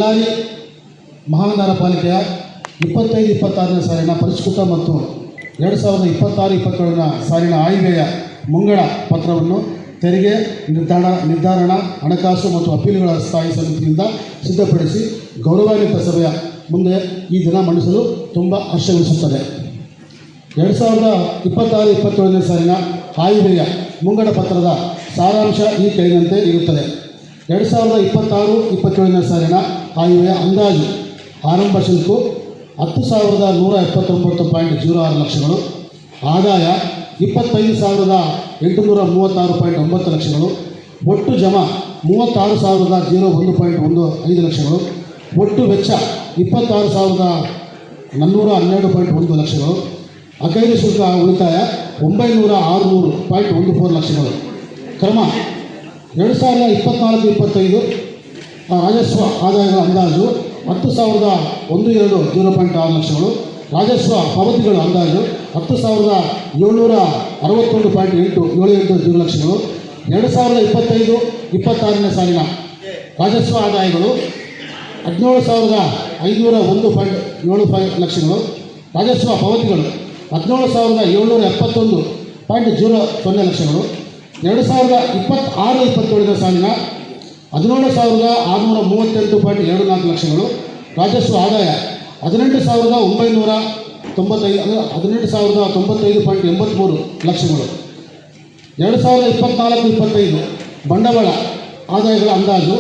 ಬಳ್ಳಾರಿ ಮಹಾನಗರ ಪಾಲಿಕೆಯ 25-26ನೇ ಸಾಲಿನ ಪರಿಷ್ಕೃತ ಮತ್ತು 2026-27ನ ಸಾಲಿನ ಆಯವ್ಯಯ ಮುಂಗಡ ಪತ್ರವನ್ನು ತೆರಿಗೆ ನಿರ್ಧಾರಣಾ ಹಣಕಾಸು ಮತ್ತು ಅಪೀಲುಗಳ ಸ್ಥಾಯಿ ಸಮಿತಿಯಿಂದ ಸಿದ್ಧಪಡಿಸಿ ಗೌರವಾನ್ವಿತ ಸಭೆಯ ಮುಂದೆ ಈ ದಿನ ಮಂಡಿಸಲು ತುಂಬ ಹರ್ಷವೆನಿಸುತ್ತದೆ. 2026-27ನೇ ಸಾಲಿನ ಆಯವ್ಯಯ ಮುಂಗಡ ಪತ್ರದ ಸಾರಾಂಶ ಈ ಕೆಳಗಿನಂತೆ ಇರುತ್ತದೆ. 2026-27ನೇ ಸಾಲಿನ ಆಯವ್ಯಯ ಅಂದಾಜು ಆರಂಭ ಶುಲ್ಕು 10,179.06 ಲಕ್ಷಗಳು, ಆದಾಯ 25,836.9 ಲಕ್ಷಗಳು, ಒಟ್ಟು ಜಮಾ 36,001.15 ಲಕ್ಷಗಳು, ಒಟ್ಟು ವೆಚ್ಚ 26,412.1 ಲಕ್ಷಗಳು, ಅಕೈದು ಶುಲ್ಕ ಉಳಿತಾಯ 963.14 ಲಕ್ಷಗಳು. ಕ್ರಮ 2024-25 ರಾಜಸ್ವ ಆದಾಯಗಳ ಅಂದಾಜು 10,120.6 ಲಕ್ಷಗಳು, ರಾಜಸ್ವ ಪಾವತಿಗಳ ಅಂದಾಜು 10,761.870 ಲಕ್ಷಗಳು. 2025-26ನೇ ಸಾಲಿನ ರಾಜಸ್ವ ಆದಾಯಗಳು 17,501.75 ಲಕ್ಷಗಳು, ರಾಜಸ್ವ ಪಾವತಿಗಳು 17,771.00 ಲಕ್ಷಗಳು. 2026-27ನೇ ಸಾಲಿನ 17,638.74 ಲಕ್ಷಗಳು, ರಾಜಸ್ವ ಆದಾಯ 18,095.83 ಲಕ್ಷಗಳು. 2024-25 ಬಂಡವಾಳ ಆದಾಯಗಳ ಅಂದಾಜು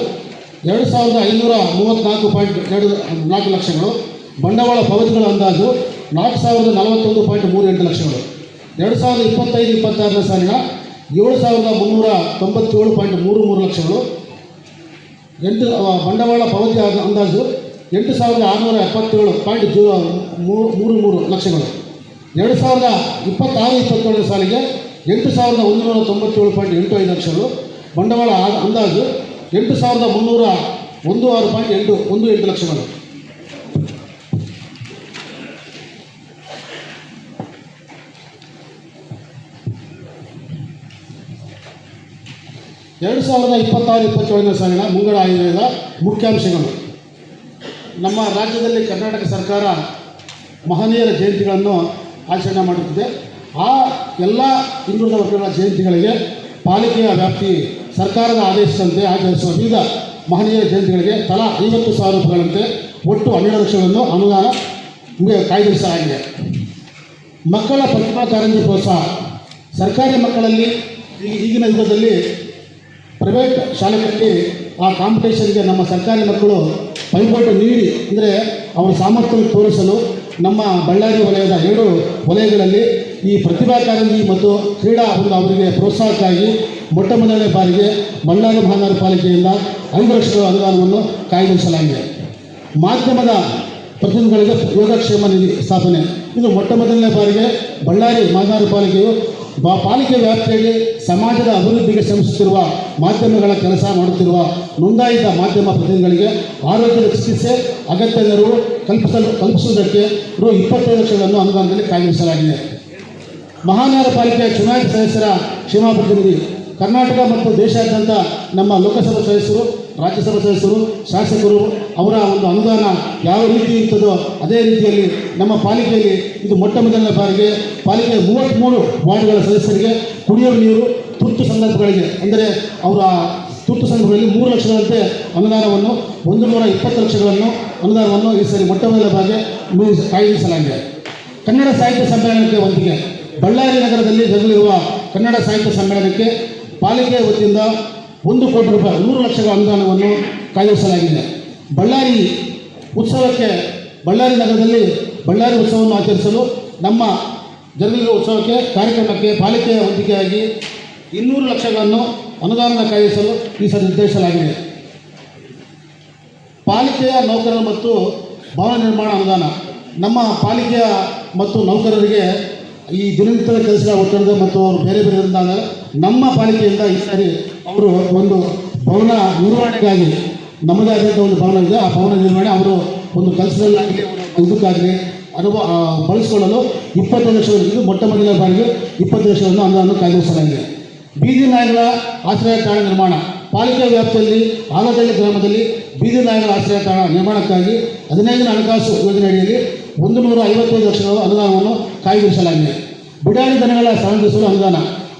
2,534.24 ಲಕ್ಷಗಳು, ಬಂಡವಾಳ ಪಾವತಿಗಳ ಅಂದಾಜು 4,041.38 ಲಕ್ಷಗಳು. 2025-26ನೇ ಸಾಲಿನ 7,397.33 ಲಕ್ಷಗಳು, ಬಂಡವಾಳ ಪಾವತಿ ಅಂದಾಜು 8,677.033 ಲಕ್ಷಗಳು. 2026-27ನೇ ಸಾಲಿಗೆ 8,197.85 ಲಕ್ಷಗಳು, ಬಂಡವಾಳ ಅಂದಾಜು 8,316.818 ಲಕ್ಷಗಳು. ಎರಡು 2026-27ನೇ ಸಾಲಿನ ಮುಂಗಡ ಆಯವ್ಯಯದ ಮುಖ್ಯಾಂಶಗಳು. ನಮ್ಮ ರಾಜ್ಯದಲ್ಲಿ ಕರ್ನಾಟಕ ಸರ್ಕಾರ ಮಹನೀಯರ ಜಯಂತಿಗಳನ್ನು ಆಚರಣೆ ಮಾಡುತ್ತಿದೆ. ಆ ಎಲ್ಲ ಹಿಂದುಳಿದ ವರ್ಗಗಳ ಜಯಂತಿಗಳಿಗೆ ಪಾಲಿಕೆಯ ವ್ಯಾಪ್ತಿ ಸರ್ಕಾರದ ಆದೇಶದಂತೆ ಆಚರಿಸುವ ವಿವಿಧ ಮಹನೀಯರ ಜಯಂತಿಗಳಿಗೆ ತಲಾ 50,000 ರೂಪಾಯಿಗಳಂತೆ ಒಟ್ಟು 12 ಲಕ್ಷಗಳನ್ನು ಅನುದಾನ ಕಾಯ್ದಿರಿಸಲಾಗಿದೆ. ಮಕ್ಕಳ ಪ್ರತಿಭಾ ಕಾರಂಜಿ ಪ್ರೋತ್ಸಾಹ. ಸರ್ಕಾರಿ ಮಕ್ಕಳಲ್ಲಿ ಈಗಿನ ಯುಗದಲ್ಲಿ ಪ್ರೈವೇಟ್ ಶಾಲೆಗಳಲ್ಲಿ ಆ ಕಾಂಪಿಟೇಷನ್ಗೆ ನಮ್ಮ ಸರ್ಕಾರಿ ಮಕ್ಕಳು ಪೈಪೋಟಿ ನೀಡಿ ಅಂದರೆ ಅವರ ಸಾಮರ್ಥ್ಯ ತೋರಿಸಲು ನಮ್ಮ ಬಳ್ಳಾರಿ ವಲಯದ 2 ವಲಯಗಳಲ್ಲಿ ಈ ಪ್ರತಿಭಾ ಕಾರಂಜಿ ಮತ್ತು ಕ್ರೀಡಾ ಅವರಿಗೆ ಪ್ರೋತ್ಸಾಹಕ್ಕಾಗಿ ಮೊಟ್ಟಮೊದಲನೇ ಬಾರಿಗೆ ಬಳ್ಳಾರಿ ಮಹಾನಗರ ಪಾಲಿಕೆಯಿಂದ 5 ಲಕ್ಷಗಳ ಅನುದಾನವನ್ನು ಕಾಯ್ದಿರಿಸಲಾಗಿದೆ. ಮಾಧ್ಯಮದ ಪ್ರತಿನಿಧಿಗಳಿಗೆ ಯೋಗಕ್ಷೇಮ ನಿಧಿ ಸ್ಥಾಪನೆ. ಇದು ಮೊಟ್ಟಮೊದಲನೇ ಬಾರಿಗೆ ಬಳ್ಳಾರಿ ಮಹಾನಗರ ಪಾಲಿಕೆಯು ಪಾಲಿಕೆ ವ್ಯಾಪ್ತಿಯಲ್ಲಿ ಸಮಾಜದ ಅಭಿವೃದ್ಧಿಗೆ ಶ್ರಮಿಸುತ್ತಿರುವ ಮಾಧ್ಯಮಗಳ ಕೆಲಸ ಮಾಡುತ್ತಿರುವ ನೋಂದಾಯಿತ ಮಾಧ್ಯಮ ಪ್ರತಿನಿಧಿಗಳಿಗೆ ಆರೋಗ್ಯದ ಚಿಕಿತ್ಸೆ ಅಗತ್ಯ ನೆರವು ಕಲ್ಪಿಸುವುದಕ್ಕೆ ರೂ. 25 ಲಕ್ಷಗಳನ್ನು ಅನುದಾನದಲ್ಲಿ ಕಾಯ್ದಿರಿಸಲಾಗಿದೆ. ಮಹಾನಗರ ಪಾಲಿಕೆಯ ಚುನಾಯಿತ ಸದಸ್ಯರ ಕ್ಷೇಮ ಪ್ರತಿನಿಧಿ. ಕರ್ನಾಟಕ ಮತ್ತು ದೇಶಾದ್ಯಂತ ನಮ್ಮ ಲೋಕಸಭಾ ಸದಸ್ಯರು, ರಾಜ್ಯಸಭಾ ಸದಸ್ಯರು, ಶಾಸಕರು ಅವರ ಒಂದು ಅನುದಾನ ಯಾವ ರೀತಿ ಇರ್ತದೋ ಅದೇ ರೀತಿಯಲ್ಲಿ ನಮ್ಮ ಪಾಲಿಕೆಯಲ್ಲಿ ಇದು ಮೊಟ್ಟಮೊದಲನೇ ಬಾರಿಗೆ ಪಾಲಿಕೆಯ 33 ವಾರ್ಡ್ಗಳ ಸದಸ್ಯರಿಗೆ ಕುಡಿಯುವ ನೀರು ತುರ್ತು ಸಂದರ್ಭಗಳಿಗೆ ಅಂದರೆ ಅವರ ತುರ್ತು ಸಂದರ್ಭಗಳಲ್ಲಿ 3 ಲಕ್ಷಗಳಂತೆ ಅನುದಾನವನ್ನು 120 ಲಕ್ಷಗಳನ್ನು ಅನುದಾನವನ್ನು ಈ ಸರಿ ಮೊಟ್ಟಮೊದಲ ಬಾರಿಗೆ ಕಾಯ್ದಿರಿಸಲಾಗಿದೆ. ಕನ್ನಡ ಸಾಹಿತ್ಯ ಸಮ್ಮೇಳನಕ್ಕೆ ವಂತಿಗೆ. ಬಳ್ಳಾರಿ ನಗರದಲ್ಲಿ ಜರುಗಲಿರುವ ಕನ್ನಡ ಸಾಹಿತ್ಯ ಸಮ್ಮೇಳನಕ್ಕೆ ಪಾಲಿಕೆಯ ವತಿಯಿಂದ 1 ಕೋಟಿ ರೂಪಾಯಿ 100 ಲಕ್ಷಗಳ ಅನುದಾನವನ್ನು ಕಾಯ್ದಿರಿಸಲಾಗಿದೆ. ಬಳ್ಳಾರಿ ಉತ್ಸವಕ್ಕೆ ಬಳ್ಳಾರಿ ನಗರದಲ್ಲಿ ಬಳ್ಳಾರಿ ಉತ್ಸವವನ್ನು ಆಚರಿಸಲು ನಮ್ಮ ಜರುಗಲಿರುವ ಉತ್ಸವಕ್ಕೆ ಕಾರ್ಯಕ್ರಮಕ್ಕೆ ಪಾಲಿಕೆಯ ವಂತಿಕೆಯಾಗಿ 200 ಲಕ್ಷಗಳನ್ನು ಅನುದಾನ ಕಾಯ್ದಿರಿಸಲು ಈ ಸರಿ ನಿರ್ಧರಿಸಲಾಗಿದೆ. ಪಾಲಿಕೆಯ ನೌಕರರು ಮತ್ತು ಭವನ ನಿರ್ಮಾಣ ಅನುದಾನ. ನಮ್ಮ ಪಾಲಿಕೆಯ ಮತ್ತು ನೌಕರರಿಗೆ ಈ ದಿನನಿತ್ಯದ ಕೆಲಸ ಒತ್ತಡದ ಮತ್ತು ಅವರು ಬೇರೆ ಬೇರೆಯಿಂದಾಗ ನಮ್ಮ ಪಾಲಿಕೆಯಿಂದ ಈ ಸಾರಿ ಅವರು ಒಂದು ಭವನ ನಿರ್ವಹಣೆಗಾಗಿ ನಮ್ಮದೇ ಆದಂಥ ಒಂದು ಭವನ ಇದೆ. ಆ ಭವನ ನಿರ್ವಹಣೆ ಅವರು ಒಂದು ಕೆಲಸದಲ್ಲಾಗಲಿ ಇದಕ್ಕಾಗಲಿ ಬಳಸಿಕೊಳ್ಳಲು 25 ಲಕ್ಷಗಳು. ಇದು ಮೊಟ್ಟಮೊದಲ ಬಾರಿಗೆ 20 ಲಕ್ಷಗಳನ್ನು ಅನುದಾನ ಕಾಯ್ದಿರಿಸಲಾಗಿದೆ. ಬೀದಿ ನಾಯಿಗಳ ಆಶ್ರಯ ತಾಣ ನಿರ್ಮಾಣ. ಪಾಲಿಕೆ ವ್ಯಾಪ್ತಿಯಲ್ಲಿ ಆಲದಳ್ಳಿ ಗ್ರಾಮದಲ್ಲಿ ಬೀದಿ ನಾಯಿಗಳ ಆಶ್ರಯ ತಾಣ ನಿರ್ಮಾಣಕ್ಕಾಗಿ 15ನೇ ಹಣಕಾಸು ಯೋಜನೆ ಅಡಿಯಲ್ಲಿ 155 ಲಕ್ಷ ಅನುದಾನವನ್ನು ಕಾಯ್ದಿರಿಸಲಾಗಿದೆ. ಬಿಡಾಡಿ ದನಗಳ ಸ್ಥಳಾಂತರಿಸಲು ಅನುದಾನ.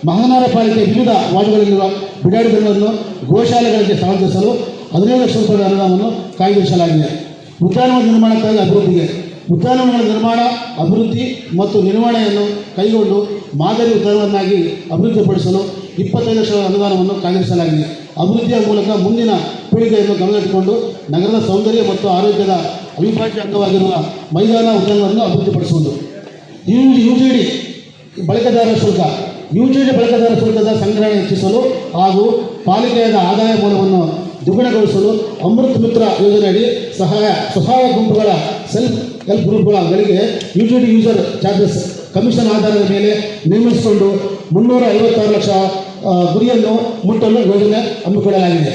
ಮಹಾನಗರ ಪಾಲಿಕೆ ವಿವಿಧ ವಾರ್ಡ್ಗಳಲ್ಲಿರುವ ಬಿಡಾಡಿ ದನಗಳನ್ನು ಗೋಶಾಲೆಗಳಿಗೆ ಸ್ಥಳಾಂತರಿಸಲು 15 ಲಕ್ಷ ರೂಪಾಯಿ ಅನುದಾನವನ್ನು ಕಾಯ್ದಿರಿಸಲಾಗಿದೆ. ಉದ್ಯಾನವನ ನಿರ್ಮಾಣಕ್ಕಾಗಿ ಅಭಿವೃದ್ಧಿಗೆ ಉದ್ಯಾನವನಗಳ ನಿರ್ಮಾಣ, ಅಭಿವೃದ್ಧಿ ಮತ್ತು ನಿರ್ವಹಣೆಯನ್ನು ಕೈಗೊಂಡು ಮಾದರಿ ಉದ್ಯಾನವನ್ನಾಗಿ ಅಭಿವೃದ್ಧಿಪಡಿಸಲು 25 ಲಕ್ಷ ಅನುದಾನವನ್ನು ಕಾಯ್ದಿರಿಸಲಾಗಿದೆ. ಅಭಿವೃದ್ಧಿಯ ಮೂಲಕ ಮುಂದಿನ ಪೀಳಿಗೆಯನ್ನು ಗಮನದಲ್ಲಿಟ್ಟುಕೊಂಡು ನಗರದ ಸೌಂದರ್ಯ ಮತ್ತು ಆರೋಗ್ಯದ ಅವಿಭಾಜ್ಯ ಅಂಗವಾಗಿರುವ ಮೈದಾನ ಉದ್ಯಾನವನ್ನು ಅಭಿವೃದ್ಧಿಪಡಿಸುವುದು. ಯುಜಿಡಿ ಬಳಕೆದಾರ ಶುಲ್ಕ ಬಳಕೆದಾರ ಶುಲ್ಕದ ಸಂಗ್ರಹಣೆ ಹೆಚ್ಚಿಸಲು ಹಾಗೂ ಪಾಲಿಕೆಯ ಆದಾಯ ಮೂಲವನ್ನು ದ್ವಿಗುಣಗೊಳಿಸಲು ಅಮೃತ್ ಮಿತ್ರ ಯೋಜನೆಯಡಿ ಸ್ವಸಹಾಯ ಗುಂಪುಗಳ ಸೆಲ್ಫ್ ಹೆಲ್ಪ್ ಗ್ರೂಪ್ಗಳಿಗೆ ಯುಜಿಡಿ ಯೂಸರ್ ಚಾರ್ಜಸ್ ಕಮಿಷನ್ ಆಧಾರದ ಮೇಲೆ ನೇಮಿಸಿಕೊಂಡು 356 ಲಕ್ಷ ಗುರಿಯನ್ನು ಮುಟ್ಟಲು ಯೋಜನೆ ಹಮ್ಮಿಕೊಳ್ಳಲಾಗಿದೆ.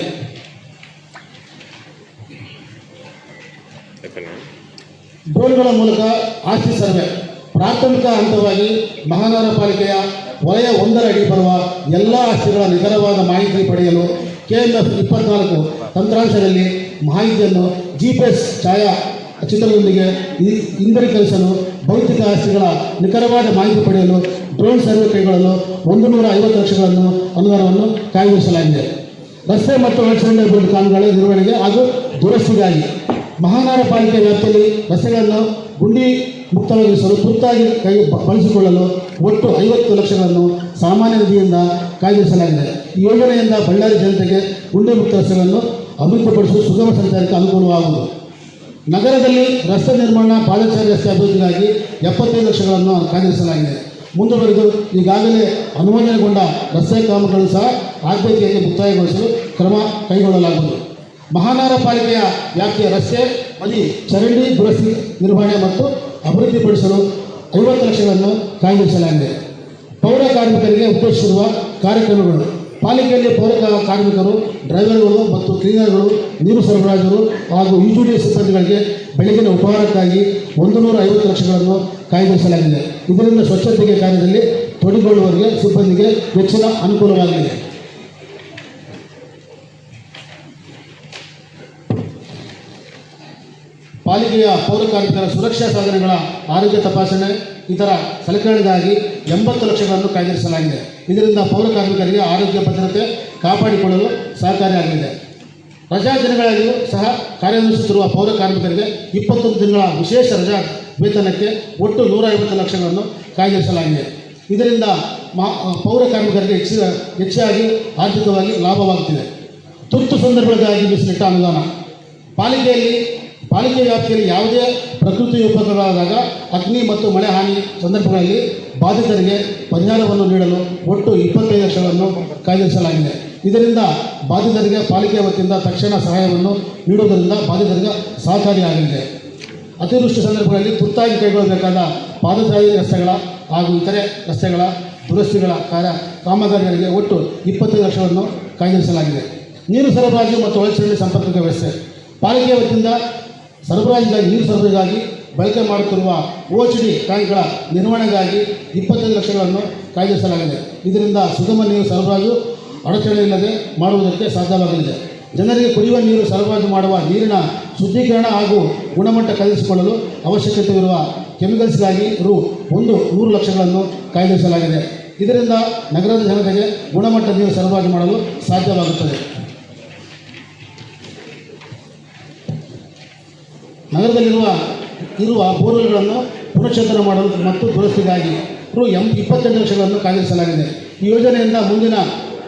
ಡ್ರೋನ್ಗಳ ಮೂಲಕ ಆಸ್ತಿ ಸರ್ವೆ ಪ್ರಾಥಮಿಕ ಹಂತವಾಗಿ ಮಹಾನಗರ ಪಾಲಿಕೆಯ ವಲಯ 1ರ ಅಡಿ ಬರುವ ಎಲ್ಲ ಆಸ್ತಿಗಳ ನಿಖರವಾದ ಮಾಹಿತಿ ಪಡೆಯಲು KMF 24 ತಂತ್ರಾಂಶದಲ್ಲಿ ಮಾಹಿತಿಯನ್ನು GPS ಛಾಯಾ ಚಿತ್ರದೊಂದಿಗೆ ಇಂದೀಕರಿಸಲು ಭೌತಿಕ ಆಸ್ತಿಗಳ ನಿಖರವಾದ ಮಾಹಿತಿ ಪಡೆಯಲು ಡ್ರೋನ್ ಸರ್ವೆ ಕೈಗೊಳ್ಳಲು 150 ಲಕ್ಷಗಳನ್ನು ಅನುದಾನವನ್ನು ಕಾಯ್ದಿರಿಸಲಾಗಿದೆ. ರಸ್ತೆ ಮತ್ತು ಒಳಚರಂಡಿ ಅಭಿವೃದ್ಧಿ ಕಾಮಗಾರಿಗಳ ನಿರ್ವಹಣೆಗೆ ಹಾಗೂ ದುರಸ್ತಿಗಾಗಿ ಮಹಾನಗರ ಪಾಲಿಕೆ ವ್ಯಾಪ್ತಿಯಲ್ಲಿ ರಸ್ತೆಗಳನ್ನು ಗುಂಡಿ ಮುಕ್ತವಾಗಿಸಲು ತುರ್ತಾಗಿ ಬಳಸಿಕೊಳ್ಳಲು ಒಟ್ಟು 50 ಲಕ್ಷಗಳನ್ನು ಸಾಮಾನ್ಯ ನಿಧಿಯಿಂದ ಕಾಯ್ದಿರಿಸಲಾಗಿದೆ. ಈ ಯೋಜನೆಯಿಂದ ಬಳ್ಳಾರಿ ಜನತೆಗೆ ಗುಂಡಿ ಮುಕ್ತ ರಸ್ತೆಗಳನ್ನು ಅಭಿವೃದ್ಧಿಪಡಿಸಲು ಸುಗಮ ಸಂಚಾರಕ್ಕೆ ಅನುಕೂಲವಾಗುವುದು. ನಗರದಲ್ಲಿ ರಸ್ತೆ ನಿರ್ಮಾಣ, ಪಾದಚಾರಿ ರಸ್ತೆ ಅಭಿವೃದ್ಧಿಗಾಗಿ 75 ಲಕ್ಷಗಳನ್ನು ಕಾಯ್ದಿರಿಸಲಾಗಿದೆ. ಮುಂದುವರೆದು ಈಗಾಗಲೇ ಅನುಮೋದನೆಗೊಂಡ ರಸ್ತೆ ಕಾಮಗಾರಿಗಳು ಸಹ ಆದ್ಯತೆಯಲ್ಲಿ ಮುಕ್ತಾಯಗೊಳಿಸಲು ಕ್ರಮ ಕೈಗೊಳ್ಳಲಾಗುವುದು. ಮಹಾನಗರ ಪಾಲಿಕೆಯ ವ್ಯಾಪ್ತಿಯ ರಸ್ತೆ ಬದಿ ಚರಂಡಿ ದುರಸ್ತಿ ನಿರ್ವಹಣೆ ಮತ್ತು ಅಭಿವೃದ್ಧಿಪಡಿಸಲು 50 ಲಕ್ಷಗಳನ್ನು ಕಾಯ್ದಿರಿಸಲಾಗಿದೆ. ಪೌರ ಕಾರ್ಮಿಕರಿಗೆ ಉದ್ದೇಶಿಸಿರುವ ಕಾರ್ಯಕ್ರಮಗಳು ಪಾಲಿಕೆಯಲ್ಲಿ ಪೌರ ಕಾರ್ಮಿಕರು, ಡ್ರೈವರ್ಗಳು ಮತ್ತು ಕ್ಲೀನರ್ಗಳು, ನೀರು ಸರಬರಾಜರು ಹಾಗೂ ಯುಜಿಡಿ ಸಿಬ್ಬಂದಿಗಳಿಗೆ ಬೆಳಗಿನ ಉಪಹಾರಕ್ಕಾಗಿ 150 ಲಕ್ಷಗಳನ್ನು ಕಾಯ್ದಿರಿಸಲಾಗಿದೆ. ಇದರಿಂದ ಸ್ವಚ್ಛತೆಗೆ ಕಾರ್ಯದಲ್ಲಿ ತೊಡಗಿಕೊಳ್ಳುವವರಿಗೆ ಸಿಬ್ಬಂದಿಗೆ ಹೆಚ್ಚಿನ ಅನುಕೂಲವಾಗಲಿದೆ. ಪಾಲಿಕೆಯ ಪೌರ ಕಾರ್ಮಿಕರ ಸುರಕ್ಷಾ ಸಾಧನಗಳ ಆರೋಗ್ಯ ತಪಾಸಣೆ ಇತರ ಸಲಕರಣೆಗಾಗಿ 80 ಲಕ್ಷಗಳನ್ನು ಕಾಯ್ದಿರಿಸಲಾಗಿದೆ. ಇದರಿಂದ ಪೌರ ಕಾರ್ಮಿಕರಿಗೆ ಆರೋಗ್ಯ ಭದ್ರತೆ ಕಾಪಾಡಿಕೊಳ್ಳಲು ಸಹಕಾರಿಯಾಗಲಿದೆ. ರಜಾ ದಿನಗಳಲ್ಲಿಯೂ ಸಹ ಕಾರ್ಯನಿರ್ವಹಿಸುತ್ತಿರುವ ಪೌರ ಕಾರ್ಮಿಕರಿಗೆ 21 ದಿನಗಳ ವಿಶೇಷ ರಜಾ ವೇತನಕ್ಕೆ ಒಟ್ಟು 150 ಲಕ್ಷಗಳನ್ನು ಕಾಯ್ದಿರಿಸಲಾಗಿದೆ. ಇದರಿಂದ ಪೌರ ಕಾರ್ಮಿಕರಿಗೆ ಹೆಚ್ಚಾಗಿ ಆರ್ಥಿಕವಾಗಿ ಲಾಭವಾಗುತ್ತಿದೆ. ತುರ್ತು ಸಂದರ್ಭಗಳಿಗಾಗಿ ಮೀಸಲಿಟ್ಟ ಅನುದಾನ. ಪಾಲಿಕೆ ವ್ಯಾಪ್ತಿಯಲ್ಲಿ ಯಾವುದೇ ಪ್ರಕೃತಿ ವಿಪತ್ತುಗಳಾದಾಗ ಅಗ್ನಿ ಮತ್ತು ಮಳೆ ಹಾನಿ ಸಂದರ್ಭಗಳಲ್ಲಿ ಬಾಧಿತರಿಗೆ ಪರಿಹಾರವನ್ನು ನೀಡಲು ಒಟ್ಟು 25 ಲಕ್ಷಗಳನ್ನು ಕಾಯ್ದಿರಿಸಲಾಗಿದೆ. ಇದರಿಂದ ಬಾಧಿತರಿಗೆ ಪಾಲಿಕೆ ವತಿಯಿಂದ ತಕ್ಷಣ ಸಹಾಯವನ್ನು ನೀಡುವುದರಿಂದ ಬಾಧಿತರಿಗೆ ಸಹಕಾರಿಯಾಗಲಿದೆ. ಅತಿವೃಷ್ಟಿ ಸಂದರ್ಭಗಳಲ್ಲಿ ತುರ್ತಾಗಿ ಕೈಗೊಳ್ಳಬೇಕಾದ ಪಾದಚಾರಿ ರಸ್ತೆಗಳ ಹಾಗೂ ಇತರೆ ರಸ್ತೆಗಳ ದುರಸ್ತಿಗಳ ಕಾಮಗಾರಿಗಳಿಗೆ ಒಟ್ಟು 25 ಲಕ್ಷವನ್ನು ಕಾಯ್ದಿರಿಸಲಾಗಿದೆ. ನೀರು ಸರಬರಾಜು ಮತ್ತು ಒಳಚರಂಡಿ ಸಂಪರ್ಕ ವ್ಯವಸ್ಥೆ. ಪಾಲಿಕೆ ವತಿಯಿಂದ ನೀರು ಸರಬರಾಜಿಗಾಗಿ ಬಳಕೆ ಮಾಡುತ್ತಿರುವ OHD ಟ್ಯಾಂಕ್ಗಳ ನಿರ್ವಹಣೆಗಾಗಿ 25 ಲಕ್ಷಗಳನ್ನು ಕಾಯ್ದಿರಿಸಲಾಗಿದೆ. ಇದರಿಂದ ಸುಗಮ ನೀರು ಸರಬರಾಜು ಅಡಚಣೆ ಇಲ್ಲದೆ ಮಾಡುವುದಕ್ಕೆ ಸಾಧ್ಯವಾಗಲಿದೆ. ಜನರಿಗೆ ಕುಡಿಯುವ ನೀರು ಸರಬರಾಜು ಮಾಡುವ ನೀರಿನ ಶುದ್ಧೀಕರಣ ಹಾಗೂ ಗುಣಮಟ್ಟ ಕಲಿಸಿಕೊಳ್ಳಲು ಅವಶ್ಯಕತೆಯಿರುವ ಕೆಮಿಕಲ್ಸ್ಗಾಗಿ ₹100 ಲಕ್ಷಗಳನ್ನು ಕಾಯ್ದಿರಿಸಲಾಗಿದೆ. ಇದರಿಂದ ನಗರದ ಜನತೆಗೆ ಗುಣಮಟ್ಟ ನೀರು ಸರಬರಾಜು ಮಾಡಲು ಸಾಧ್ಯವಾಗುತ್ತದೆ. ನಗರದಲ್ಲಿರುವ ಬೋರ್ವೆಲ್ಗಳನ್ನು ಪುನಶ್ಚೇತನ ಮಾಡಲು ಮತ್ತು ದುರಸ್ತಿಗಾಗಿ ₹28 ಲಕ್ಷಗಳನ್ನು ಕಾಯ್ದಿರಿಸಲಾಗಿದೆ. ಈ ಯೋಜನೆಯಿಂದ ಮುಂದಿನ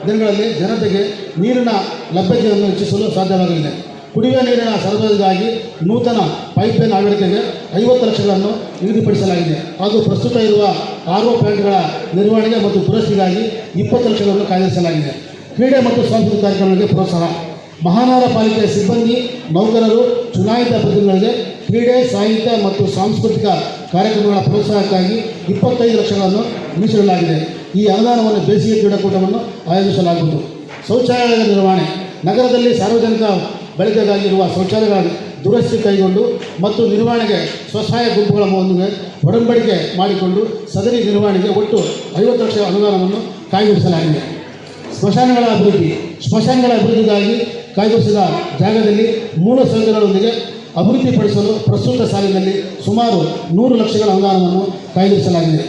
ದಿನಗಳಲ್ಲಿ ಜನತೆಗೆ ನೀರಿನ ಲಭ್ಯತೆಯನ್ನು ಹೆಚ್ಚಿಸಲು ಸಾಧ್ಯವಾಗಲಿದೆ. ಕುಡಿಯುವ ನೀರಿನ ಸರಬರಾಜಿಗಾಗಿ ನೂತನ ಪೈಪ್ಲೈನ್ ಅಳವಡಿಕೆಗೆ 50 ಲಕ್ಷಗಳನ್ನು ನಿಗದಿಪಡಿಸಲಾಗಿದೆ. ಹಾಗೂ ಪ್ರಸ್ತುತ ಇರುವ RO ಪ್ಲಾಂಟ್ಗಳ ನಿರ್ವಹಣೆಗೆ ಮತ್ತು ದುರಸ್ತಿಗಾಗಿ 20 ಲಕ್ಷಗಳನ್ನು ಕಾಯ್ದಿರಿಸಲಾಗಿದೆ. ಕ್ರೀಡೆ ಮತ್ತು ಸಾಂಸ್ಕೃತಿಕ ಕಾರ್ಯಕ್ರಮಗಳಿಗೆ ಪ್ರೋತ್ಸಾಹ. ಮಹಾನಗರ ಪಾಲಿಕೆಯ ಸಿಬ್ಬಂದಿ, ನೌಕರರು, ಚುನಾಯಿತ ಪ್ರತಿನಿಧಿಗಳಿಗೆ ಕ್ರೀಡೆ, ಸಾಹಿತ್ಯ ಮತ್ತು ಸಾಂಸ್ಕೃತಿಕ ಕಾರ್ಯಕ್ರಮಗಳ ಪ್ರೋತ್ಸಾಹಕ್ಕಾಗಿ 25 ಲಕ್ಷಗಳನ್ನು ಮೀಸಲಿಡಲಾಗಿದೆ. ಈ ಅನುದಾನವನ್ನು ಬೇಸಿಗೆ ಕ್ರೀಡಾಕೂಟವನ್ನು ಆಯೋಜಿಸಲಾಗುವುದು. ಶೌಚಾಲಯದ ನಿರ್ವಹಣೆ. ನಗರದಲ್ಲಿ ಸಾರ್ವಜನಿಕ ಬಳಕೆಗಾಗಿರುವ ಶೌಚಾಲಯಗಳ ದುರಸ್ತಿ ಕೈಗೊಂಡು ಮತ್ತು ನಿರ್ವಹಣೆಗೆ ಸ್ವಸಹಾಯ ಗುಂಪುಗಳ ಮೂಲಕ ಒಡಂಬಡಿಕೆ ಮಾಡಿಕೊಂಡು ಸದರಿ ನಿರ್ವಹಣೆಗೆ ಒಟ್ಟು 50 ಲಕ್ಷ ಅನುದಾನವನ್ನು ಕಾಯ್ದಿರಿಸಲಾಗಿದೆ. ಸ್ಮಶಾನಗಳ ಅಭಿವೃದ್ಧಿಗಾಗಿ ಕಾಯ್ದಿರಿಸಿದ ಜಾಗದಲ್ಲಿ ಮೂಲ ಸೌಕರ್ಯಗಳೊಂದಿಗೆ ಅಭಿವೃದ್ಧಿಪಡಿಸಲು ಪ್ರಸ್ತುತ ಸಾಲಿನಲ್ಲಿ ಸುಮಾರು 100 ಲಕ್ಷಗಳ ಅನುದಾನವನ್ನು ಕಾಯ್ದಿರಿಸಲಾಗಿದೆ.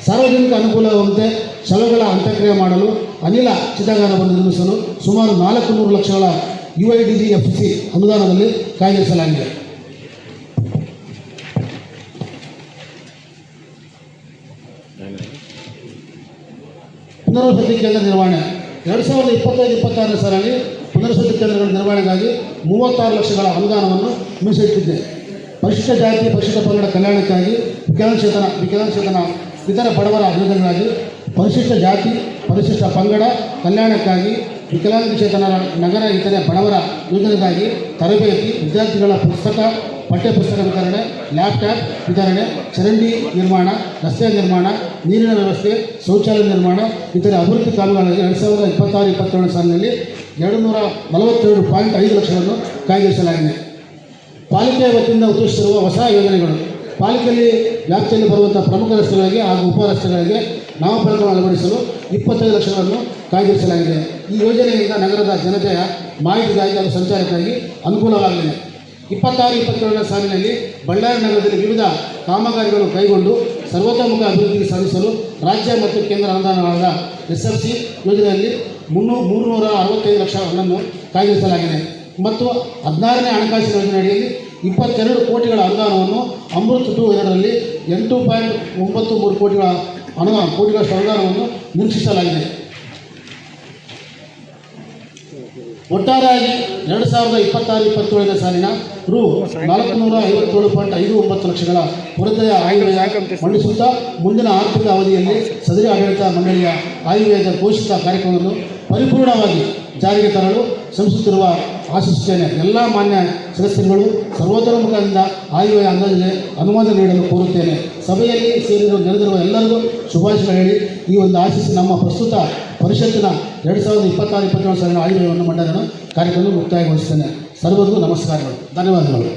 ಸಾರ್ವಜನಿಕ ಅನುಕೂಲವಾಗುವಂತೆ ಶವಗಳ ಅಂತ್ಯಕ್ರಿಯೆ ಮಾಡಲು ಅನಿಲ ಚಿತಾಗಾರವನ್ನು ನಿರ್ಮಿಸಲು ಸುಮಾರು 400 ಲಕ್ಷಗಳ UIDGFC ಅನುದಾನದಲ್ಲಿ ಕಾಯ್ದಿರಿಸಲಾಗಿದೆ. ಪುನರ್ವಸತಿ ಕೇಂದ್ರ ನಿರ್ವಹಣೆ 2025-26 ಸಾಲಿನಲ್ಲಿ ಪುನರ್ವಸತಿ ಕೇಂದ್ರಗಳ ನಿರ್ವಹಣೆಗಾಗಿ 36 ಲಕ್ಷಗಳ ಅನುದಾನವನ್ನು ಮೀಸಲಿಟ್ಟಿದೆ. ಪರಿಶಿಷ್ಟ ಜಾತಿ ಪರಿಶಿಷ್ಟ ಪಂಗಡ ಕಲ್ಯಾಣಕ್ಕಾಗಿ ವಿಕಲಚೇತನ ಇತರ ಬಡವರ ಯೋಜನೆಗಾಗಿ ಪರಿಶಿಷ್ಟ ಜಾತಿ ಪರಿಶಿಷ್ಟ ಪಂಗಡ ಕಲ್ಯಾಣಕ್ಕಾಗಿ ವಿಕಲಾಂಗಚೇತನರ ನಗರ ಇತರೆ ಬಡವರ ಯೋಜನೆಗಾಗಿ ತರಬೇತಿ, ವಿದ್ಯಾರ್ಥಿಗಳ ಪಠ್ಯಪುಸ್ತಕ ವಿತರಣೆ, ಲ್ಯಾಪ್ಟಾಪ್ ವಿತರಣೆ, ಚರಂಡಿ ನಿರ್ಮಾಣ, ರಸ್ತೆ ನಿರ್ಮಾಣ, ನೀರಿನ ವ್ಯವಸ್ಥೆ, ಶೌಚಾಲಯ ನಿರ್ಮಾಣ ಇತರೆ ಅಭಿವೃದ್ಧಿ ಕಾಮಗಾರಿಗಳಿಗೆ 2026-27 ಸಾಲಿನಲ್ಲಿ 242.5 ಲಕ್ಷಗಳನ್ನು ಕಾಯ್ದಿರಿಸಲಾಗಿದೆ. ಪಾಲಿಕೆಯ ವತಿಯಿಂದ ಉದ್ದೇಶಿಸಿರುವ ಹೊಸ ಯೋಜನೆಗಳು ಪಾಲಿಕೆಯಲ್ಲಿ ವ್ಯಾಪ್ತಿಯಲ್ಲಿ ಬರುವಂಥ ಪ್ರಮುಖ ರಸ್ತೆಗಳಿಗೆ ಹಾಗೂ ಉಪ ರಸ್ತೆಗಳಿಗೆ ನಾಮಫಲಕವನ್ನು ಅಳವಡಿಸಲು 25 ಲಕ್ಷಗಳನ್ನು ಕಾಯ್ದಿರಿಸಲಾಗಿದೆ. ಈ ಯೋಜನೆಯಿಂದ ನಗರದ ಜನತೆಯ ಮಾಹಿತಿಗಾಗಿ ಹಾಗೂ ಸಂಚಾರಕ್ಕಾಗಿ ಅನುಕೂಲವಾಗಲಿದೆ. 26-27 ಸಾಲಿನಲ್ಲಿ ಬಳ್ಳಾರಿ ನಗರದಲ್ಲಿ ವಿವಿಧ ಕಾಮಗಾರಿಗಳು ಕೈಗೊಂಡು ಸರ್ವತೋಮುಖ ಅಭಿವೃದ್ಧಿಗೆ ಸಾಧಿಸಲು ರಾಜ್ಯ ಮತ್ತು ಕೇಂದ್ರ ಅನುದಾನಗಳಾದ SFC ಯೋಜನೆಯಲ್ಲಿ 365 ಲಕ್ಷಗಳನ್ನು ಕಾಯ್ದಿರಿಸಲಾಗಿದೆ ಮತ್ತು 16ನೇ ಹಣಕಾಸಿನ ಯೋಜನೆ ಅಡಿಯಲ್ಲಿ 22 ಕೋಟಿಗಳ ಅನುದಾನವನ್ನು ಅಮೃತ್ 2 ಇದರಲ್ಲಿ 8.93 ಕೋಟಿಗಳಷ್ಟು ಅನುದಾನವನ್ನು ನಿರೀಕ್ಷಿಸಲಾಗಿದೆ. ಒಟ್ಟಾರೆಯಾಗಿ 2026-27 ಸಾಲಿನ ರು 457.59 ಲಕ್ಷಗಳ ಹೊರತೆಯ ಆಯವ್ಯಯ ಮಂಡಿಸುತ್ತಾ ಮುಂದಿನ ಆರ್ಥಿಕ ಅವಧಿಯಲ್ಲಿ ಸದರಿ ಆಡಳಿತ ಮಂಡಳಿಯ ಆಯವ್ಯಯದ ಘೋಷಿತ ಕಾರ್ಯಕ್ರಮವನ್ನು ಪರಿಪೂರ್ಣವಾಗಿ ಜಾರಿಗೆ ತರಲು ಶ್ರಮಿಸುತ್ತಿರುವ ಆಶಿಸುತ್ತೇನೆ. ಎಲ್ಲ ಮಾನ್ಯ ಸದಸ್ಯರುಗಳು ಸರ್ವತೋಮುಖದಿಂದ ಆಯವ್ಯಯ ಅಂದಾಜಿಗೆ ಅನುಮೋದನೆ ನೀಡಲು ಕೋರುತ್ತೇನೆ. ಸಭೆಯಲ್ಲಿ ನೆರೆದಿರುವ ಎಲ್ಲರಿಗೂ ಶುಭಾಶಯ ಹೇಳಿ ಈ ಒಂದು ಆಶಿಸಿ ನಮ್ಮ ಪ್ರಸ್ತುತ ಪರಿಷತ್ತಿನ 2026-27 ಸಾಲಿನ ಆಯವ್ಯಯವನ್ನು ಮಂಡನೆಯನ್ನು ಕಾರ್ಯಕ್ರಮ ಮುಕ್ತಾಯಗೊಳಿಸುತ್ತೇನೆ. ಸರ್ವರಿಗೂ ನಮಸ್ಕಾರಗಳು, ಧನ್ಯವಾದಗಳು.